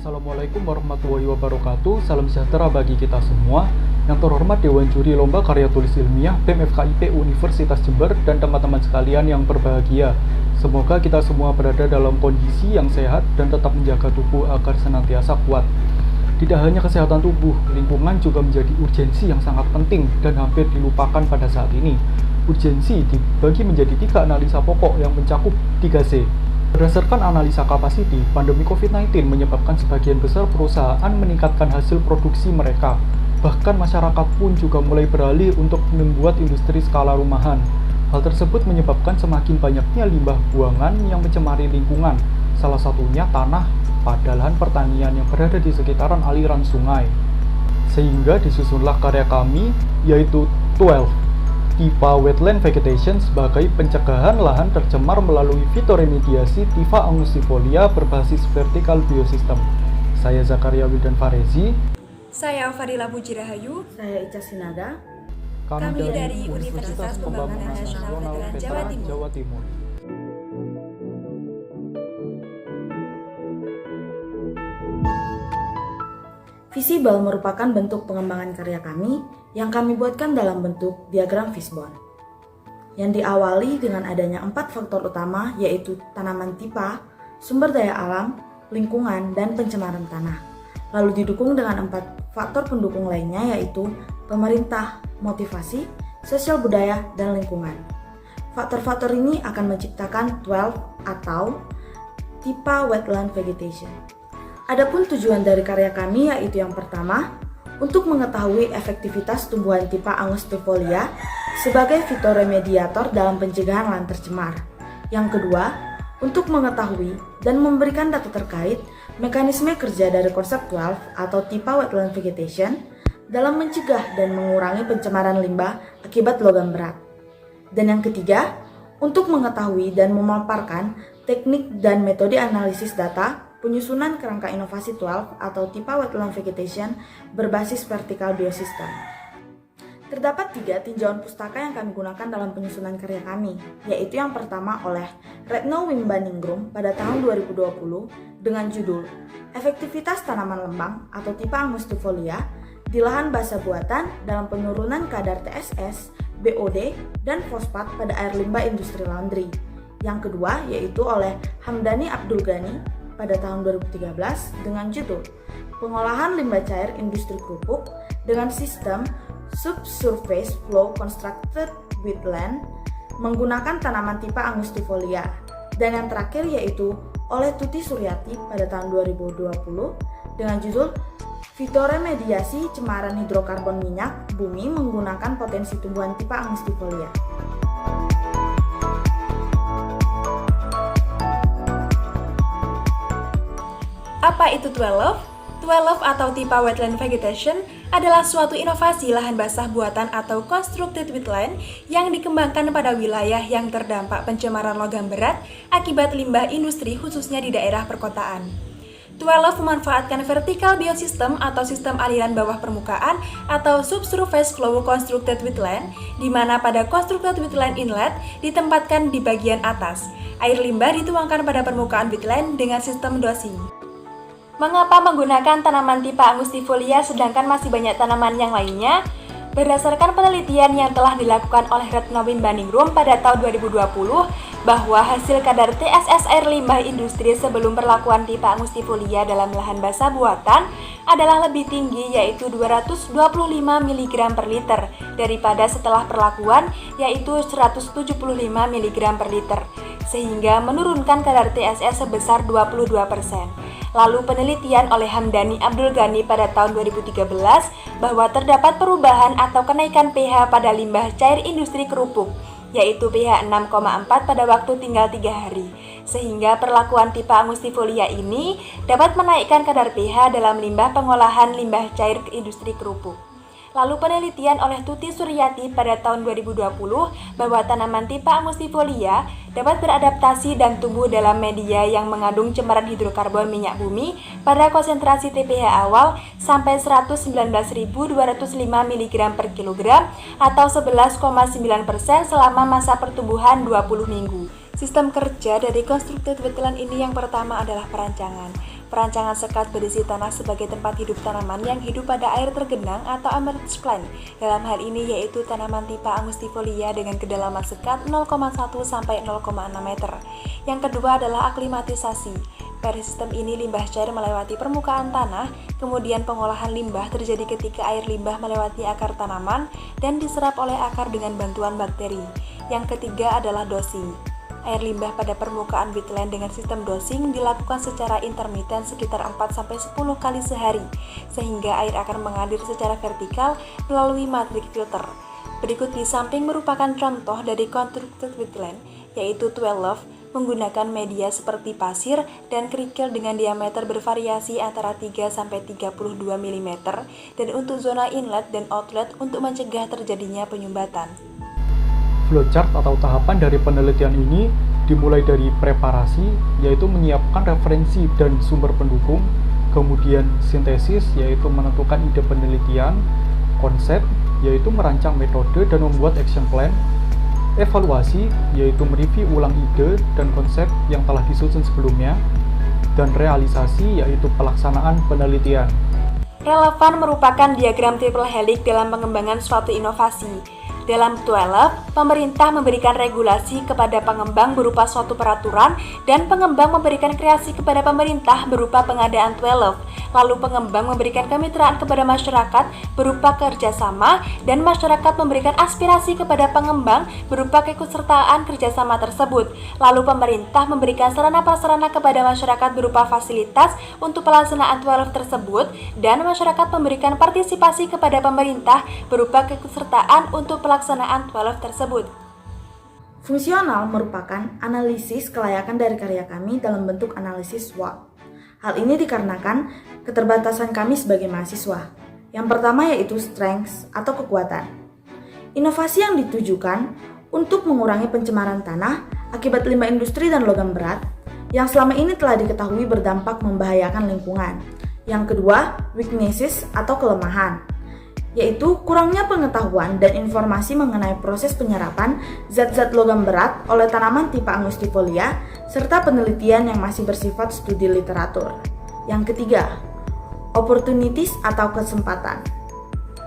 Assalamualaikum warahmatullahi wabarakatuh. Salam sejahtera bagi kita semua. Yang terhormat Dewan Juri Lomba Karya Tulis Ilmiah BEM FKIP Universitas Jember dan teman-teman sekalian yang berbahagia. Semoga kita semua berada dalam kondisi yang sehat dan tetap menjaga tubuh agar senantiasa kuat. Tidak hanya kesehatan tubuh, lingkungan juga menjadi urgensi yang sangat penting dan hampir dilupakan pada saat ini. Urgensi dibagi menjadi 3 analisa pokok yang mencakup 3C. Berdasarkan analisa kapasiti, pandemi COVID-19 menyebabkan sebagian besar perusahaan meningkatkan hasil produksi mereka. Bahkan masyarakat pun juga mulai beralih untuk membuat industri skala rumahan. Hal tersebut menyebabkan semakin banyaknya limbah buangan yang mencemari lingkungan, salah satunya tanah pada lahan pertanian yang berada di sekitaran aliran sungai. Sehingga disusunlah karya kami, yaitu 12. TIPA Wetland Vegetation sebagai pencegahan lahan tercemar melalui fitoremediasi Typha angustifolia berbasis vertikal biosistem. Saya Zakaria Wildan Farezi. Saya Fadila Puji Rahayu. Saya Ica Sinaga. Kami dari Universitas Pembangunan Nasional Veteran Jawa Timur. Visible merupakan bentuk pengembangan karya kami yang kami buatkan dalam bentuk diagram fishbone. Yang diawali dengan adanya 4 faktor utama, yaitu tanaman tipa, sumber daya alam, lingkungan, dan pencemaran tanah. Lalu didukung dengan 4 faktor pendukung lainnya, yaitu pemerintah, motivasi, sosial budaya, dan lingkungan. Faktor-faktor ini akan menciptakan 12 atau TIPA Wetland Vegetation. Adapun tujuan dari karya kami yaitu yang pertama, untuk mengetahui efektivitas tumbuhan Typha angustifolia sebagai fitoremediator dalam pencegahan lahan tercemar. Yang kedua, untuk mengetahui dan memberikan data terkait mekanisme kerja dari konsep 12 atau Typha Wetland Vegetation dalam mencegah dan mengurangi pencemaran limbah akibat logam berat. Dan yang ketiga, untuk mengetahui dan memaparkan teknik dan metode analisis data penyusunan kerangka inovasi 12 atau Typha Wetland Vegetation berbasis vertikal biosistem. Terdapat 3 tinjauan pustaka yang kami gunakan dalam penyusunan karya kami, yaitu yang pertama oleh Retno Wimbaningrum pada tahun 2020 dengan judul Efektivitas Tanaman Lembang atau Typha angustifolia di lahan basah buatan dalam penurunan kadar TSS, BOD, dan fosfat pada air limbah industri laundry. Yang kedua yaitu oleh Hamdani Abdul Ghani pada tahun 2013 dengan judul Pengolahan Limbah Cair Industri Kerupuk dengan Sistem Subsurface Flow Constructed Wetland menggunakan tanaman Typha angustifolia. Dan yang terakhir yaitu oleh Tuti Suryati pada tahun 2020 dengan judul Fitoremediasi Cemaran Hidrokarbon Minyak Bumi menggunakan potensi tumbuhan Typha angustifolia. Apa itu 12? 12 atau Typha Wetland Vegetation adalah suatu inovasi lahan basah buatan atau constructed wetland yang dikembangkan pada wilayah yang terdampak pencemaran logam berat akibat limbah industri khususnya di daerah perkotaan. 12 memanfaatkan vertikal biosistem atau sistem aliran bawah permukaan atau subsurface flow constructed wetland, di mana pada constructed wetland inlet ditempatkan di bagian atas. Air limbah dituangkan pada permukaan wetland dengan sistem dosing. Mengapa menggunakan tanaman Typha angustifolia sedangkan masih banyak tanaman yang lainnya? Berdasarkan penelitian yang telah dilakukan oleh Retno Wimbaningrum pada tahun 2020, bahwa hasil kadar TSS air limbah industri sebelum perlakuan Typha angustifolia dalam lahan basah buatan adalah lebih tinggi, yaitu 225 mg per liter daripada setelah perlakuan, yaitu 175 mg per liter, sehingga menurunkan kadar TSS sebesar 22%. Lalu penelitian oleh Hamdani Abdul Ghani pada tahun 2013 bahwa terdapat perubahan atau kenaikan pH pada limbah cair industri kerupuk, yaitu pH 6,4 pada waktu tinggal 3 hari, sehingga perlakuan Typha angustifolia ini dapat menaikkan kadar pH dalam limbah pengolahan limbah cair industri kerupuk. Lalu penelitian oleh Tuti Suryati pada tahun 2020 bahwa tanaman Typha angustifolia dapat beradaptasi dan tumbuh dalam media yang mengandung cemaran hidrokarbon minyak bumi pada konsentrasi TPH awal sampai 119.205 mg per kilogram atau 11,9% selama masa pertumbuhan 20 minggu. Sistem kerja dari constructed wetland ini yang pertama adalah perancangan. Perancangan sekat berisi tanah sebagai tempat hidup tanaman yang hidup pada air tergenang atau emergence plant. Dalam hal ini yaitu tanaman tipe Angustifolia dengan kedalaman sekat 0,1 sampai 0,6 meter. Yang kedua adalah aklimatisasi. Pada sistem ini limbah cair melewati permukaan tanah, kemudian pengolahan limbah terjadi ketika air limbah melewati akar tanaman dan diserap oleh akar dengan bantuan bakteri. Yang ketiga adalah dosing. Air limbah pada permukaan wetland dengan sistem dosing dilakukan secara intermiten sekitar 4-10 kali sehari, sehingga air akan mengalir secara vertikal melalui matrix filter. Berikut di samping merupakan contoh dari constructed wetland, yaitu 12 menggunakan media seperti pasir dan kerikil dengan diameter bervariasi antara 3-32 mm dan untuk zona inlet dan outlet untuk mencegah terjadinya penyumbatan. Flowchart atau tahapan dari penelitian ini dimulai dari preparasi, yaitu menyiapkan referensi dan sumber pendukung, kemudian sintesis, yaitu menentukan ide penelitian, konsep, yaitu merancang metode dan membuat action plan, evaluasi, yaitu mereview ulang ide dan konsep yang telah disusun sebelumnya, dan realisasi, yaitu pelaksanaan penelitian. Relevan merupakan diagram triple helix dalam pengembangan suatu inovasi. Dalam 12, pemerintah memberikan regulasi kepada pengembang berupa suatu peraturan dan pengembang memberikan kreasi kepada pemerintah berupa pengadaan 12. Lalu pengembang memberikan kemitraan kepada masyarakat berupa kerjasama dan masyarakat memberikan aspirasi kepada pengembang berupa keikutsertaan kerjasama tersebut. Lalu pemerintah memberikan sarana-prasarana kepada masyarakat berupa fasilitas untuk pelaksanaan 12 tersebut dan masyarakat memberikan partisipasi kepada pemerintah berupa keikutsertaan untuk pelaksanaan 12 tersebut. Fungsional merupakan analisis kelayakan dari karya kami dalam bentuk analisis SWOT. Hal ini dikarenakan keterbatasan kami sebagai mahasiswa. Yang pertama yaitu strengths atau kekuatan. Inovasi yang ditujukan untuk mengurangi pencemaran tanah akibat limbah industri dan logam berat yang selama ini telah diketahui berdampak membahayakan lingkungan. Yang kedua, weaknesses atau kelemahan, yaitu kurangnya pengetahuan dan informasi mengenai proses penyerapan zat-zat logam berat oleh tanaman tipe Angustifolia serta penelitian yang masih bersifat studi literatur. Yang ketiga, opportunities atau kesempatan.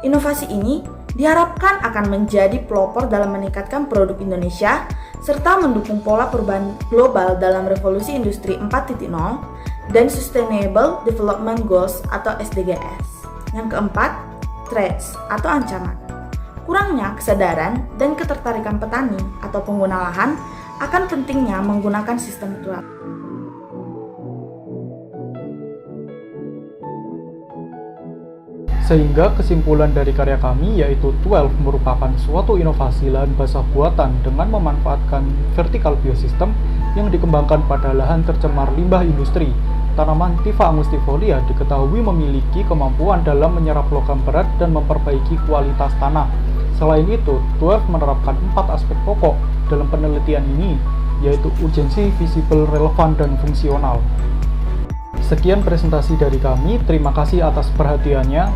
Inovasi ini diharapkan akan menjadi pelopor dalam meningkatkan produk Indonesia serta mendukung pola perubahan global dalam revolusi industri 4.0 dan Sustainable Development Goals atau SDGs. Yang keempat, threats atau ancaman. Kurangnya kesadaran dan ketertarikan petani atau pengguna lahan akan pentingnya menggunakan sistem 12. Sehingga kesimpulan dari karya kami yaitu 12 merupakan suatu inovasi lahan basah buatan dengan memanfaatkan vertical biosystem yang dikembangkan pada lahan tercemar limbah industri. Tanaman tipe Angustifolia diketahui memiliki kemampuan dalam menyerap logam berat dan memperbaiki kualitas tanah. Selain itu, 12 menerapkan 4 aspek pokok dalam penelitian ini, yaitu urgensi, visible, relevan, dan fungsional. Sekian presentasi dari kami, terima kasih atas perhatiannya.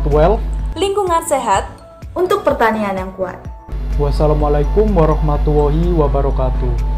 12 Lingkungan sehat untuk pertanian yang kuat. Wassalamualaikum warahmatullahi wabarakatuh.